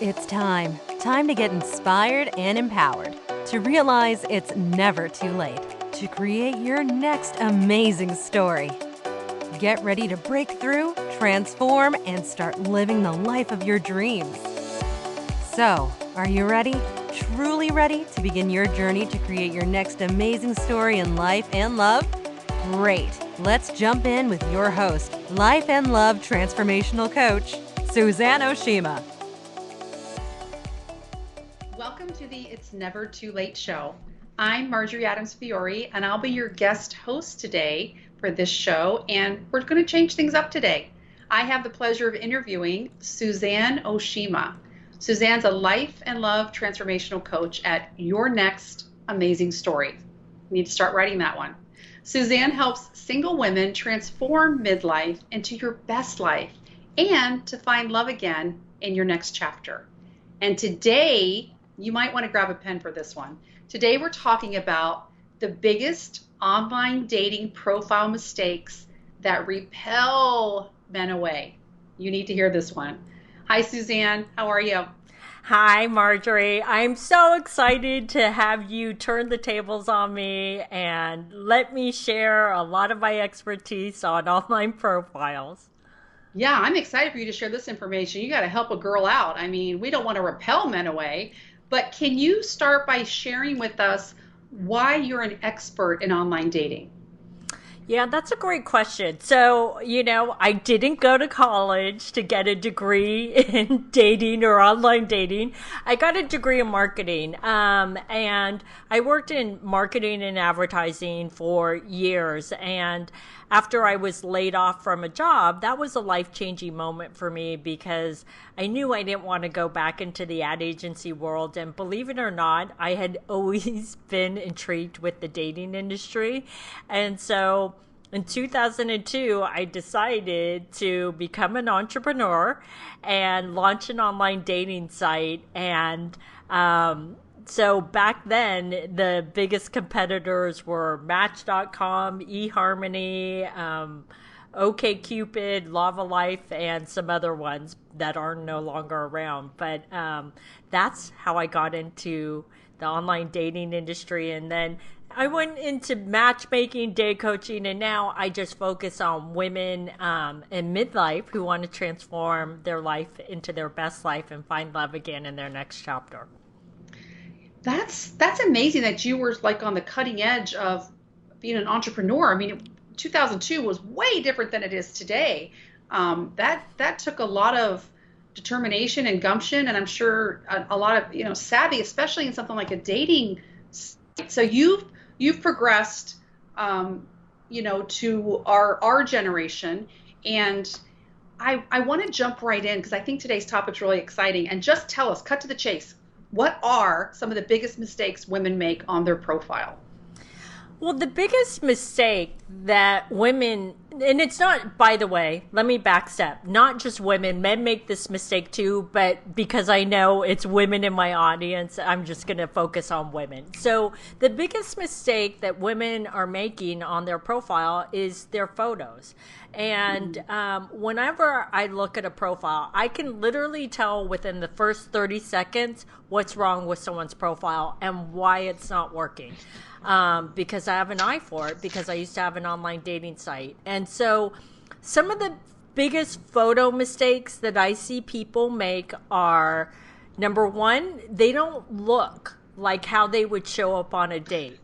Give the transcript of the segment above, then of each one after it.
It's time. Time to get inspired and empowered. To realize it's never too late to create your next amazing story. Get ready to break through, transform, and start living the life of your dreams. So, are you ready? Truly ready to begin your journey to create your next amazing story in life and love? Great. Let's jump in with your host, Life and Love Transformational Coach, Suzanne Oshima. Welcome to the It's Never Too Late show. I'm Marjorie Adams Fiore, and I'll be your guest host today for this show, and we're going to change things up today. I have the pleasure of interviewing Suzanne Oshima. Suzanne's a life and love transformational coach at Your Next Amazing Story. You need to start writing that one. Suzanne helps single women transform midlife into your best life and to find love again in your next chapter. And today, you might want to grab a pen for this one. Today we're talking about the biggest online dating profile mistakes that repel men away. You need to hear this one. Hi, Suzanne. How are you? Hi, Marjorie. I'm so excited to have you turn the tables on me and let me share a lot of my expertise on online profiles. Yeah, I'm excited for you to share this information. You got to help a girl out. I mean, we don't want to repel men away, but can you start by sharing with us why you're an expert in online dating? Yeah, that's a great question. So, I didn't go to college to get a degree in dating or online dating. I got a degree in marketing, and I worked in marketing and advertising for years. And after I was laid off from a job, that was a life-changing moment for me because I knew I didn't want to go back into the ad agency world. And believe it or not, I had always been intrigued with the dating industry. And so in 2002, I decided to become an entrepreneur and launch an online dating site. And so back then, the biggest competitors were Match.com, eHarmony, OkCupid, Lava Life, and some other ones that are no longer around. But that's how I got into the online dating industry. And then I went into matchmaking, day coaching, and now I just focus on women in midlife who want to transform their life into their best life and find love again in their next chapter. That's amazing that you were like on the cutting edge of being an entrepreneur. I mean, 2002 was way different than it is today. That took a lot of determination and gumption, and I'm sure a lot of savvy, especially in something like a dating site. So you've progressed, to our generation, and I want to jump right in because I think today's topic's really exciting. And just tell us, cut to the chase. What are some of the biggest mistakes women make on their profile? Well, the biggest mistake that women, and it's not, by the way, let me backstep, not just women, men make this mistake too, but because I know it's women in my audience, I'm just going to focus on women. So the biggest mistake that women are making on their profile is their photos. And whenever I look at a profile, I can literally tell within the first 30 seconds what's wrong with someone's profile and why it's not working. Because I have an eye for it, because I used to have an online dating site. And so some of the biggest photo mistakes that I see people make are, number one, they don't look like how they would show up on a date.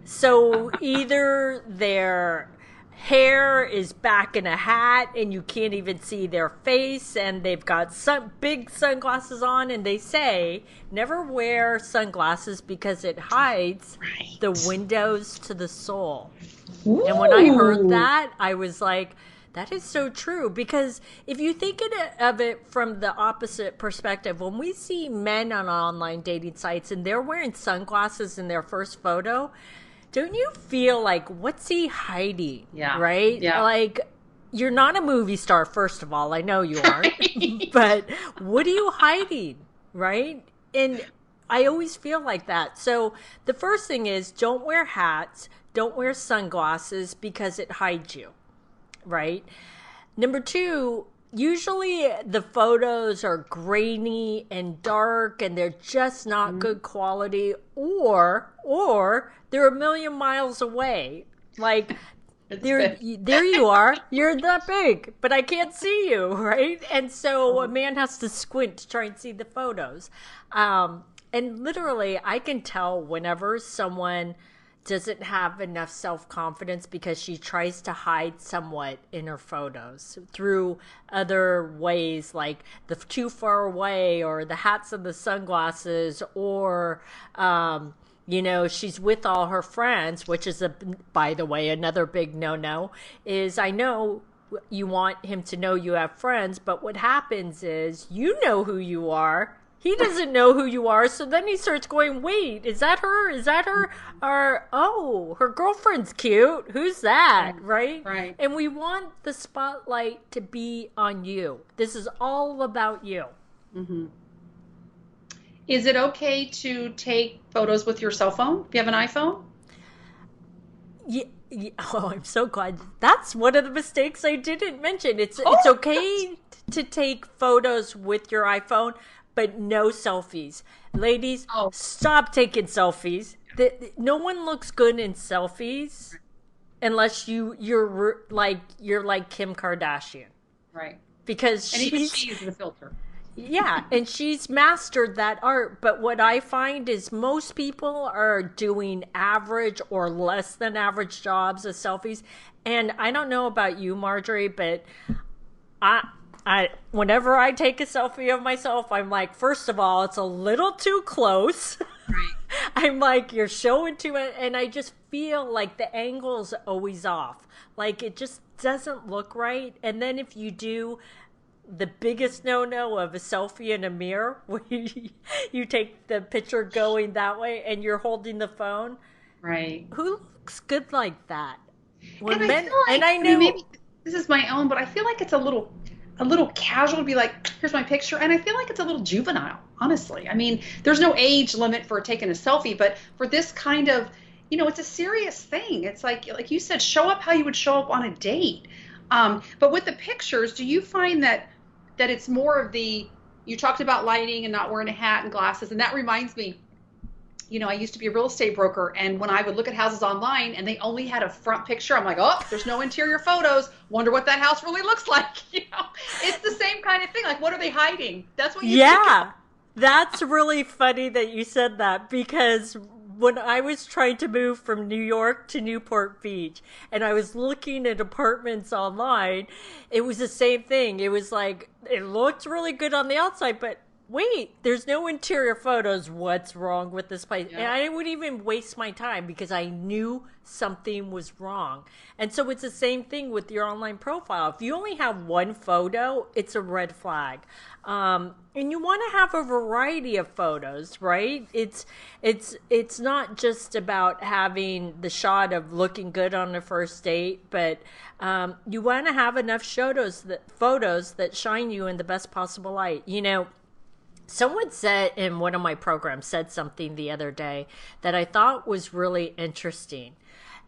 So either their hair is back in a hat and you can't even see their face, and they've got some big sunglasses on, and they say never wear sunglasses because it hides the windows to the soul. Ooh. And when I heard that, I was like, that is so true, because if you think of it from the opposite perspective, when we see men on online dating sites and they're wearing sunglasses in their first photo, don't you feel like, what's he hiding? Yeah. Right? Yeah. Like, you're not a movie star, first of all. I know you aren't. But what are you hiding? Right? And I always feel like that. So the first thing is, don't wear hats. Don't wear sunglasses because it hides you. Right? Number two, usually the photos are grainy and dark and they're just not good quality, or they're a million miles away. Like there you are. You're that big, but I can't see you, right? And so a man has to squint to try and see the photos. And literally, I can tell whenever someone doesn't have enough self-confidence because she tries to hide somewhat in her photos through other ways, like the too far away or the hats and the sunglasses, or she's with all her friends, which is by the way, another big no-no. Is I know you want him to know you have friends, but what happens is you know who you are. He doesn't know who you are, so then he starts going, wait, is that her? Is that her? Or, oh, her girlfriend's cute. Who's that? Right? Right. And we want the spotlight to be on you. This is all about you. Mm-hmm. Is it okay to take photos with your cell phone if you have an iPhone? Yeah. Oh, I'm so glad. That's one of the mistakes I didn't mention. It's okay to take photos with your iPhone, but no selfies. Ladies, stop taking selfies. No one looks good in selfies unless you're like Kim Kardashian. Right. Because and even she uses a filter. Yeah, and she's mastered that art. But what I find is most people are doing average or less than average jobs of selfies. And I don't know about you, Marjorie, but I whenever I take a selfie of myself, I'm like, first of all, it's a little too close. Right. I'm like, you're showing too much, and I just feel like the angle's always off. Like it just doesn't look right. And then if you do the biggest no-no of a selfie in a mirror, where you take the picture going that way and you're holding the phone. Right. Who looks good like that? When and I feel like, I know maybe this is my own, but I feel like it's a little casual to be like, here's my picture. And I feel like it's a little juvenile, honestly. I mean, there's no age limit for taking a selfie, but for this kind of, it's a serious thing. It's like you said, show up how you would show up on a date. But with the pictures, do you find that it's more of you talked about lighting and not wearing a hat and glasses. And that reminds me, I used to be a real estate broker, and when I would look at houses online and they only had a front picture, I'm like, oh, there's no interior photos. Wonder what that house really looks like. It's the same kind of thing. Like, what are they hiding? That's what you think. That's really funny that you said that, because when I was trying to move from New York to Newport Beach and I was looking at apartments online, it was the same thing. It was like, it looked really good on the outside, but wait, there's no interior photos. What's wrong with this place? Yeah. And I wouldn't even waste my time because I knew something was wrong. And so it's the same thing with your online profile. If you only have one photo, it's a red flag. And you want to have a variety of photos, right? It's not just about having the shot of looking good on the first date, but you want to have enough photos that shine you in the best possible light. Someone said in one of my programs, said something the other day that I thought was really interesting.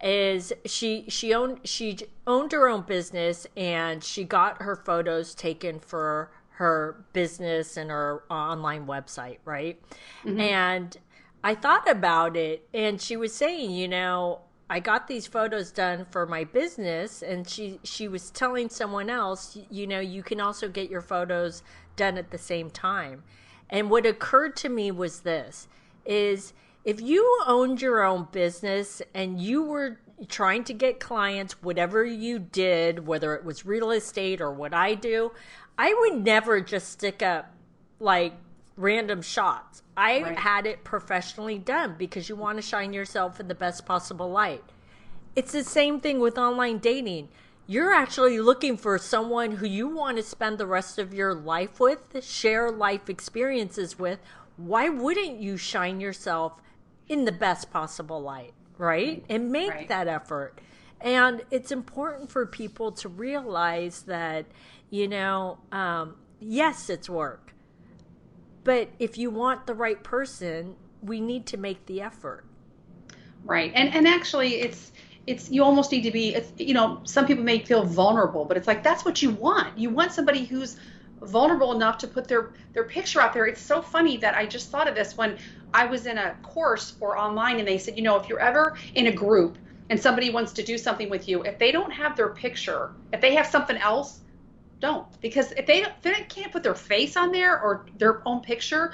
Is she owned her own business, and she got her photos taken for her business and her online website, right? Mm-hmm. And I thought about it, and she was saying, I got these photos done for my business, and she was telling someone else, you can also get your photos done at the same time. And what occurred to me was this, is if you owned your own business and you were trying to get clients, whatever you did, whether it was real estate or what I do, I would never just stick up like random shots. I had it professionally done because you want to shine yourself in the best possible light. It's the same thing with online dating. You're actually looking for someone who you want to spend the rest of your life with, share life experiences with. Why wouldn't you shine yourself in the best possible light, right? And make that effort. And it's important for people to realize that, yes, it's work. But if you want the right person, we need to make the effort. Right. And actually, you almost need to be, some people may feel vulnerable, but it's like that's what you want. You want somebody who's vulnerable enough to put their picture out there. It's so funny that I just thought of this when I was in a course for online, and they said, if you're ever in a group and somebody wants to do something with you, if they don't have their picture, if they have something else, don't. Because if they can't put their face on there or their own picture,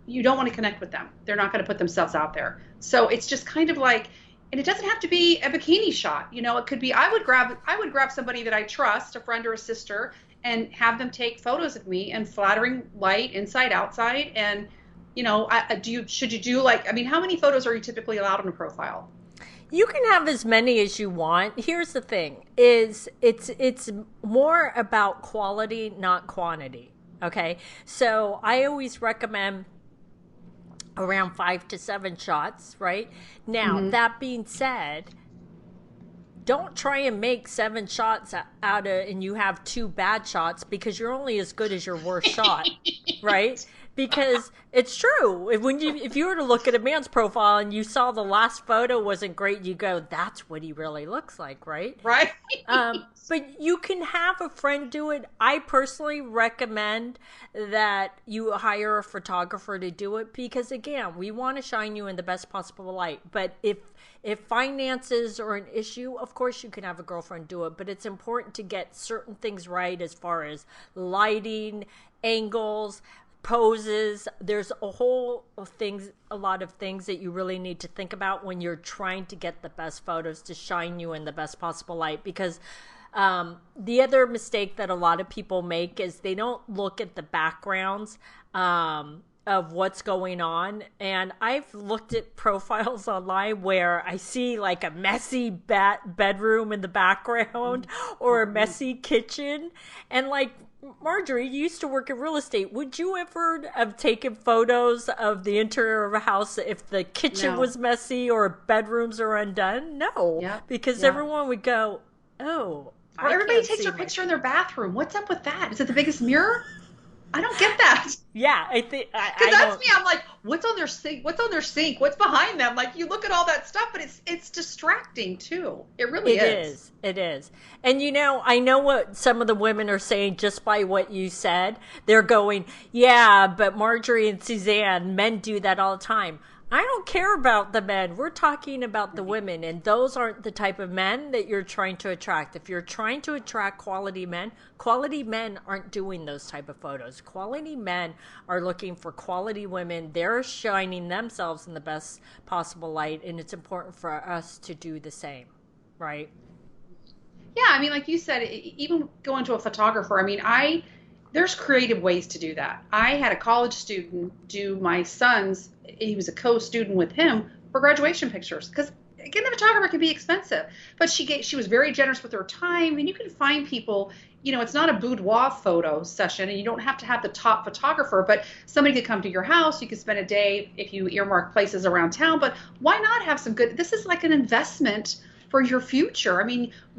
you don't want to connect with them. They're not going to put themselves out there. So it's just kind of like, and it doesn't have to be a bikini shot. It could be, I would grab somebody that I trust, a friend or a sister, and have them take photos of me in flattering light, inside, outside. And, should you do how many photos are you typically allowed on a profile? You can have as many as you want. Here's the thing, is it's more about quality, not quantity. Okay. So I always recommend around 5 to 7 shots, right? Now, that being said, don't try and make 7 shots out of, and you have 2 bad shots, because you're only as good as your worst shot, right? Because it's true. If you were to look at a man's profile and you saw the last photo wasn't great, you go, that's what he really looks like, right? Right. But you can have a friend do it. I personally recommend that you hire a photographer to do it, because again, we want to shine you in the best possible light. But if finances are an issue, of course you can have a girlfriend do it, but it's important to get certain things right as far as lighting, angles, poses. There's a lot of things that you really need to think about when you're trying to get the best photos to shine you in the best possible light. Because the other mistake that a lot of people make is they don't look at the backgrounds of what's going on. And I've looked at profiles online where I see like a messy bedroom in the background or a messy kitchen. And like, Marjorie, you used to work in real estate. Would you ever have taken photos of the interior of a house if the kitchen was messy or bedrooms are undone? No, because everyone would go, oh. Or everybody takes their picture in their bathroom. What's up with that? Is it the biggest mirror? I don't get that. Yeah, I think because that's me. I'm like, what's on their sink? What's on their sink? What's behind them? Like, you look at all that stuff, but it's distracting too. It really is. It is. And I know what some of the women are saying just by what you said. They're going, yeah, but Marjorie and Suzanne, men do that all the time. I don't care about the men. We're talking about the women, and those aren't the type of men that you're trying to attract. If you're trying to attract quality men aren't doing those type of photos. Quality men are looking for quality women. They're shining themselves in the best possible light, and it's important for us to do the same, right? Yeah, like you said, even going to a photographer, there's creative ways to do that. I had a college student do my son's, he was a co-student with him, for graduation pictures. Because getting a photographer can be expensive. But she was very generous with her time. And you can find people, it's not a boudoir photo session, and you don't have to have the top photographer, but somebody could come to your house. You could spend a day if you earmark places around town. But why not have some good, this is like an investment for your future.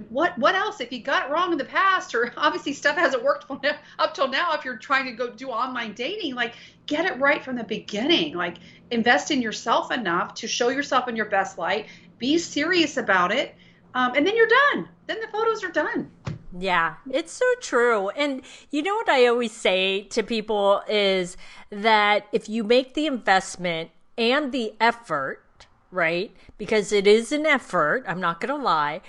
What else? If you got it wrong in the past, or obviously stuff hasn't worked up till now, if you're trying to go do online dating, like, get it right from the beginning. Like, invest in yourself enough to show yourself in your best light. Be serious about it, and then you're done. Then the photos are done. Yeah, it's so true. And you know what I always say to people is that if you make the investment and the effort, right? Because it is an effort, I'm not going to lie.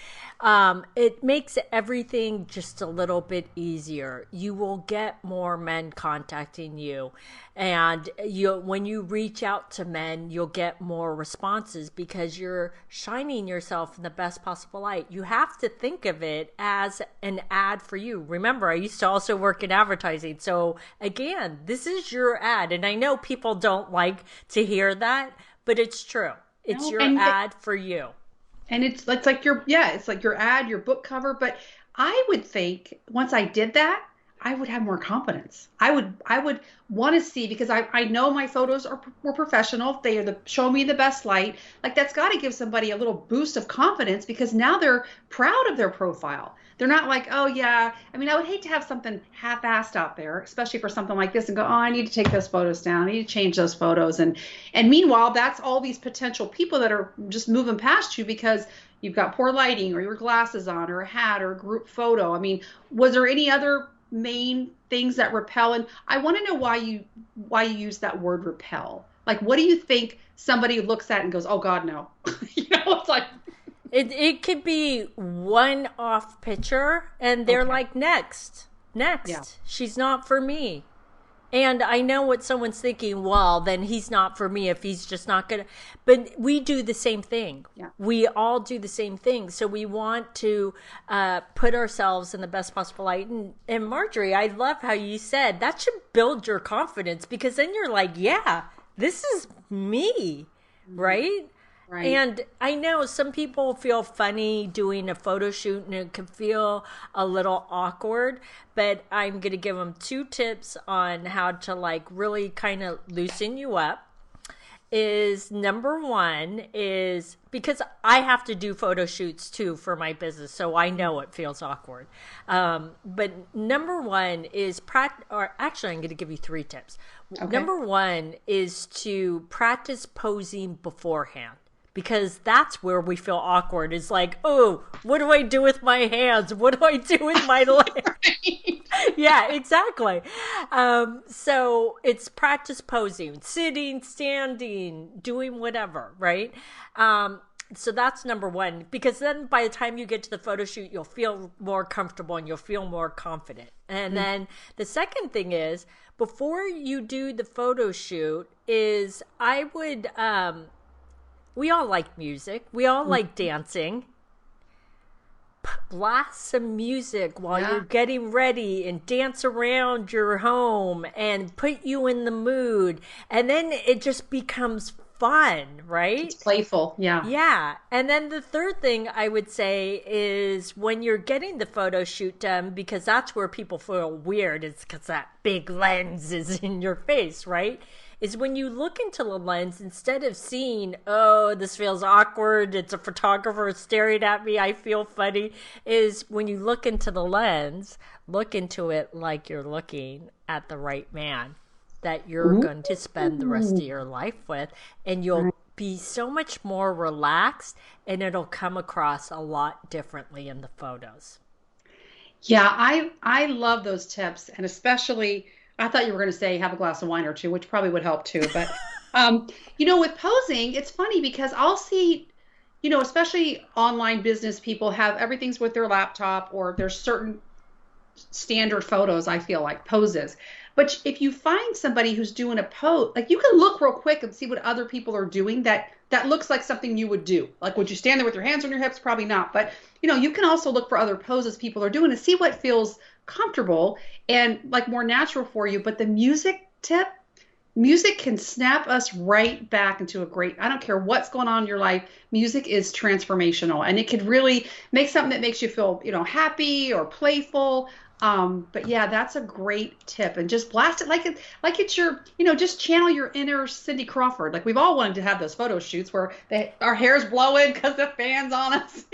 It makes everything just a little bit easier. You will get more men contacting you. And when you reach out to men, you'll get more responses because you're shining yourself in the best possible light. You have to think of it as an ad for you. Remember, I used to also work in advertising. So again, this is your ad. And I know people don't like to hear that, but it's true. It's your ad for you. And it's like your ad, your book cover. But I would think once I did that, I would have more confidence. I would want to see, because I know my photos were professional. They are show me the best light. Like, that's got to give somebody a little boost of confidence, because now they're proud of their profile. They're not like, oh yeah. I would hate to have something half-assed out there, especially for something like this, and go, oh, I need to take those photos down. I need to change those photos. And meanwhile, that's all these potential people that are just moving past you because you've got poor lighting or your glasses on or a hat or a group photo. I mean, was there any other main things that repel? And I want to know why you use that word repel. Like, what do you think somebody looks at and goes, "Oh God, no." It's like It could be one off picture and they're okay. like, next, Yeah. she's not for me. And I know what someone's thinking, well, then he's not for me if he's just not gonna. But we do the same thing. Yeah. We all do the same thing. So we want to put ourselves in the best possible light. And Marjorie, I love how you said that should build your confidence, because then you're like, yeah, this is me, right? Right. And I know some people feel funny doing a photo shoot and it can feel a little awkward, but I'm going to give them 2 tips on how to like really kind of loosen you up. Is number 1 is because I have to do photo shoots too for my business, so I know it feels awkward. But number 1 is or actually I'm going to give you 3 tips. Okay. Number 1 is to practice posing beforehand, because that's where we feel awkward. It's like, oh, what do I do with my hands? What do I do with my legs? Right. Yeah, exactly. So it's practice posing, sitting, standing, doing whatever, right? So that's number 1, because then by the time you get to the photo shoot, you'll feel more comfortable and you'll feel more confident. And then the second thing is, before you do the photo shoot, is I would, we all like music. We all like dancing. Blast some music while you're getting ready and dance around your home and put you in the mood. And then it just becomes fun, right? It's playful. Yeah. Yeah. And then the third thing I would say is when you're getting the photo shoot done, because that's where people feel weird, it's because that big lens is in your face, right? Is when you look into the lens, instead of seeing, oh, this feels awkward, it's a photographer staring at me, I feel funny, is when you look into the lens, look into it like you're looking at the right man that you're going to spend the rest of your life with, and you'll be so much more relaxed, and it'll come across a lot differently in the photos. Yeah, I love those tips, and especially I thought you were going to say have a glass of wine or two, which probably would help too. But with posing, it's funny because I'll see, especially online business people have everything's with their laptop, or there's certain standard photos, I feel like poses. But if you find somebody who's doing a pose, like you can look real quick and see what other people are doing that looks like something you would do. Like, would you stand there with your hands on your hips? Probably not. But, you can also look for other poses people are doing to see what feels comfortable and like more natural for you. But the music tip, music can snap us right back into a great, I don't care what's going on in your life, music is transformational, and it could really make something that makes you feel, happy or playful. But yeah, that's a great tip, and just blast it like it's your, just channel your inner Cindy Crawford. Like we've all wanted to have those photo shoots where our hair's blowing because the fan's on us.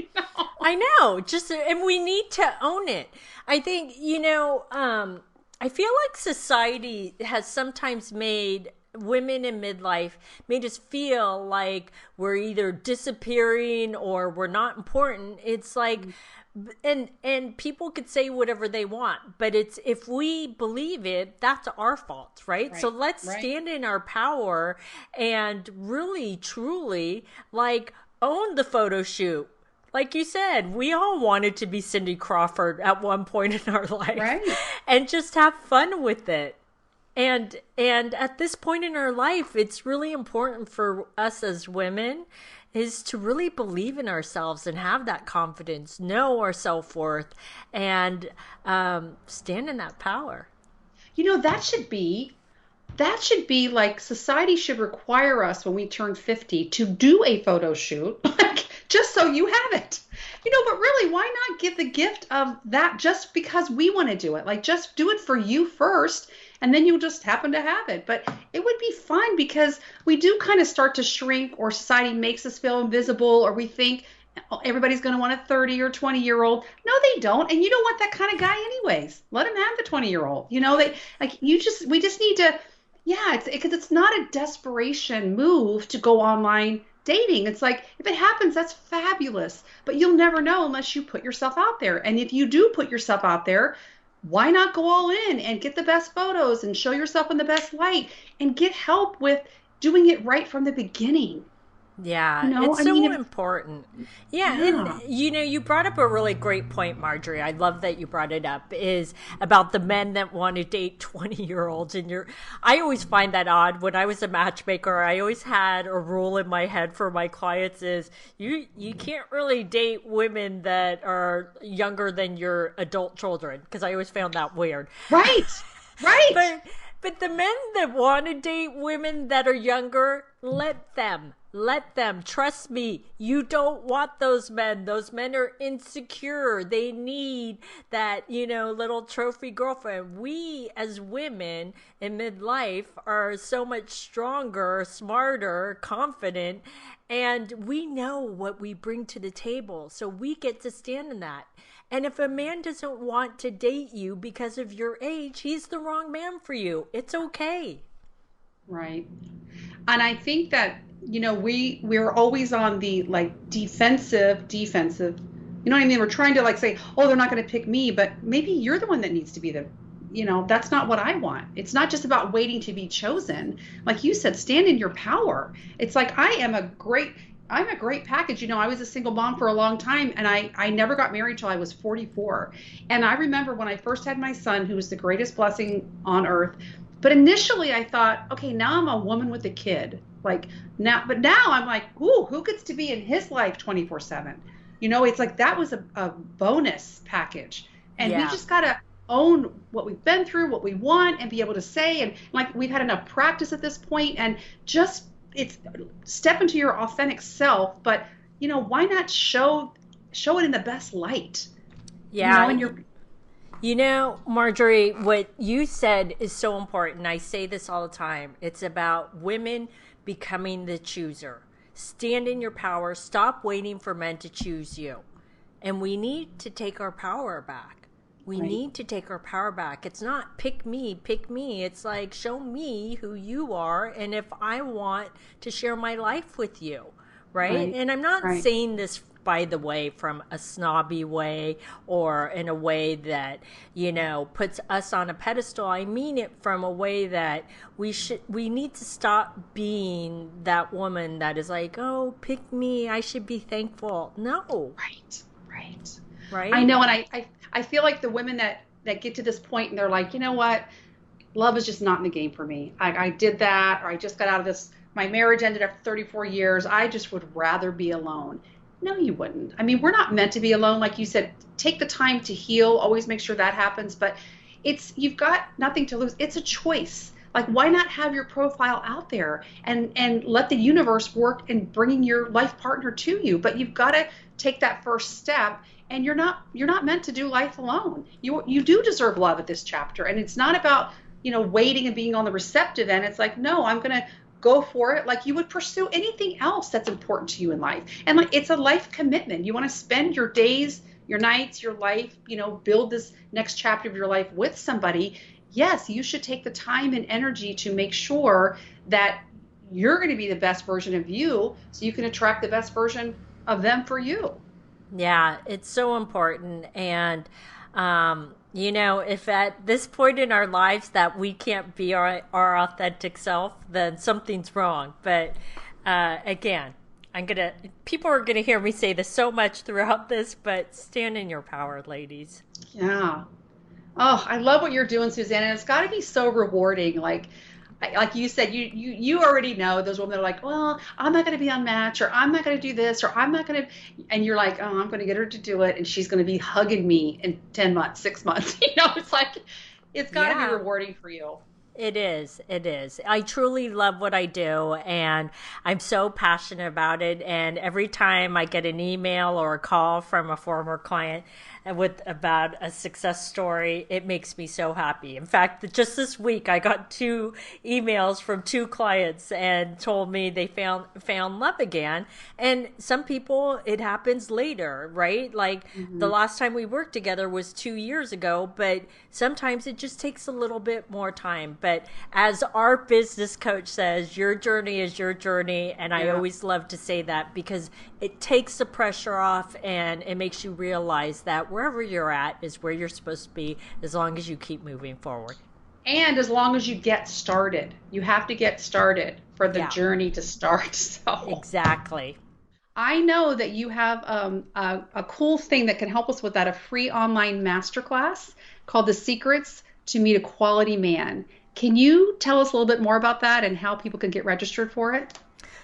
I know, and we need to own it. I think, I feel like society has sometimes made women in midlife, made us feel like we're either disappearing or we're not important. It's like, and people could say whatever they want, but it's, if we believe it, that's our fault, right? So let's stand in our power and really, truly, like, own the photo shoot. Like you said, we all wanted to be Cindy Crawford at one point in our life, Right. and just have fun with it. And at this point in our life, it's really important for us as women is to really believe in ourselves and have that confidence, know our self-worth, and stand in that power. That should be like society should require us when we turn 50 to do a photo shoot, like just so you have it. But really, why not give the gift of that just because we want to do it? Like, just do it for you first, and then you'll just happen to have it. But it would be fun because we do kind of start to shrink, or society makes us feel invisible, or we think everybody's going to want a 30 or 20-year-old. No, they don't. And you don't want that kind of guy anyways. Let him have the 20-year-old. We just need to, yeah, because it's not a desperation move to go online dating. It's like, if it happens, that's fabulous, but you'll never know unless you put yourself out there. And if you do put yourself out there, why not go all in and get the best photos and show yourself in the best light and get help with doing it right from the beginning? Yeah, it's I so mean, important. Yeah, yeah, and you brought up a really great point, Marjorie. I love that you brought it up, is about the men that want to date 20-year-olds. And I always find that odd. When I was a matchmaker, I always had a rule in my head for my clients is you can't really date women that are younger than your adult children, because I always found that weird. right, right. But but the men that want to date women that are younger, let them. Let them. Trust me. You don't want those men. Those men are insecure. They need that, little trophy girlfriend. We as women in midlife are so much stronger, smarter, confident, and we know what we bring to the table. So we get to stand in that. And if a man doesn't want to date you because of your age, he's the wrong man for you. It's okay. Right. And I think that, we're always on the like defensive. You know what I mean? We're trying to like say, oh, they're not going to pick me, but maybe you're the one that needs to be that's not what I want. It's not just about waiting to be chosen. Like you said, stand in your power. It's like I'm a great package. I was a single mom for a long time, and I never got married till I was 44. And I remember when I first had my son, who was the greatest blessing on earth. But initially I thought, okay, now I'm a woman with a kid. But now I'm like, ooh, who gets to be in his life 24/7? It's like that was a bonus package. And we just got to own what we've been through, what we want, and be able to say, and like we've had enough practice at this point, and just step into your authentic self. But why not show it in the best light? Yeah. And you're Marjorie, what you said is so important. I say this all the time. It's about women becoming the chooser. Stand in your power. Stop waiting for men to choose you. And we need to take our power back. We need to take our power back. It's not pick me, pick me. It's like show me who you are and if I want to share my life with you. Right? And I'm not saying this, by the way, from a snobby way or in a way that, puts us on a pedestal. I mean it from a way that we need to stop being that woman that is like, oh, pick me, I should be thankful. No. Right. I know. And I feel like the women that get to this point and they're like, you know what? Love is just not in the game for me. I did that, or I just got out of this. My marriage ended after 34 years. I just would rather be alone. No, you wouldn't. I mean, we're not meant to be alone. Like you said, take the time to heal. Always make sure that happens. But you've got nothing to lose. It's a choice. Like, why not have your profile out there and let the universe work in bringing your life partner to you? But you've got to take that first step. And you're not meant to do life alone. You do deserve love at this chapter. And it's not about, waiting and being on the receptive end. It's like, no, I'm going to go for it like you would pursue anything else that's important to you in life. And like, it's a life commitment. You want to spend your days, your nights, your life, build this next chapter of your life with somebody. Yes, you should take the time and energy to make sure that you're going to be the best version of you so you can attract the best version of them for you. Yeah, it's so important. And, if at this point in our lives that we can't be our authentic self, then something's wrong. But again, people are going to hear me say this so much throughout this, but stand in your power, ladies. Yeah. Oh, I love what you're doing, Suzanne. And it's got to be so rewarding. Like you said, you already know those women that are like, well, I'm not going to be on Match, or I'm not going to do this, or I'm not going to, and you're like, oh, I'm going to get her to do it, and she's going to be hugging me in 10 months, 6 months. It's like, it's got to be rewarding for you. It is. It is. I truly love what I do, and I'm so passionate about it. And every time I get an email or a call from a former client with about a success story, it makes me so happy. In fact, just this week, I got 2 emails from 2 clients and told me they found love again. And some people, it happens later, right? Like the last time we worked together was 2 years ago, but sometimes it just takes a little bit more time. But as our business coach says, your journey is your journey. And I always love to say that because it takes the pressure off and it makes you realize that wherever you're at is where you're supposed to be as long as you keep moving forward. And as long as you get started, you have to get started for the journey to start. So exactly. I know that you have a cool thing that can help us with that, a free online masterclass called The Secrets to Meet a Quality Man. Can you tell us a little bit more about that and how people can get registered for it?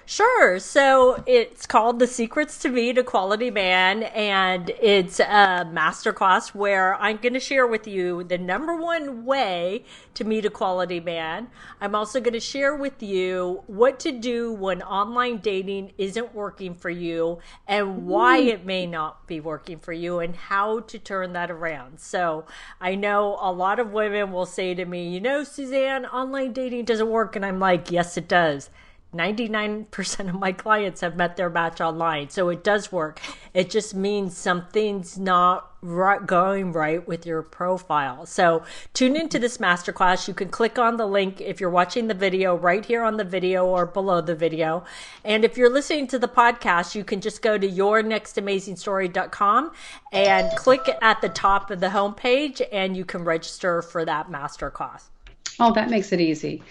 Sure. So it's called The Secrets to Meet a Quality Man, and it's a masterclass where I'm going to share with you the #1 way to meet a quality man. I'm also going to share with you what to do when online dating isn't working for you and why it may not be working for you and how to turn that around. So I know a lot of women will say to me, you know, Suzanne, online dating doesn't work. And I'm like, yes, it does. 99% of my clients have met their match online. So it does work. It just means something's not going right with your profile. So tune into this masterclass. You can click on the link if you're watching the video right here on the video or below the video. And if you're listening to the podcast, you can just go to yournextamazingstory.com and click at the top of the homepage and you can register for that masterclass. Oh, that makes it easy.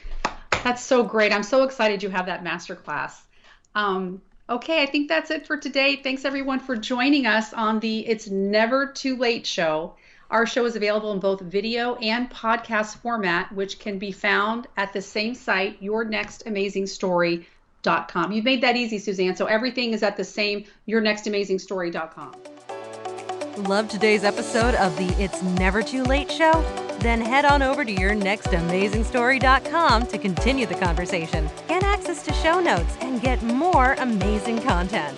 That's so great. I'm so excited you have that masterclass. Okay, I think that's it for today. Thanks everyone for joining us on the It's Never Too Late show. Our show is available in both video and podcast format, which can be found at the same site, yournextamazingstory.com. You've made that easy, Suzanne. So everything is at the same, yournextamazingstory.com. Love today's episode of the It's Never Too Late show? Then head on over to yournextamazingstory.com to continue the conversation, get access to show notes, and get more amazing content.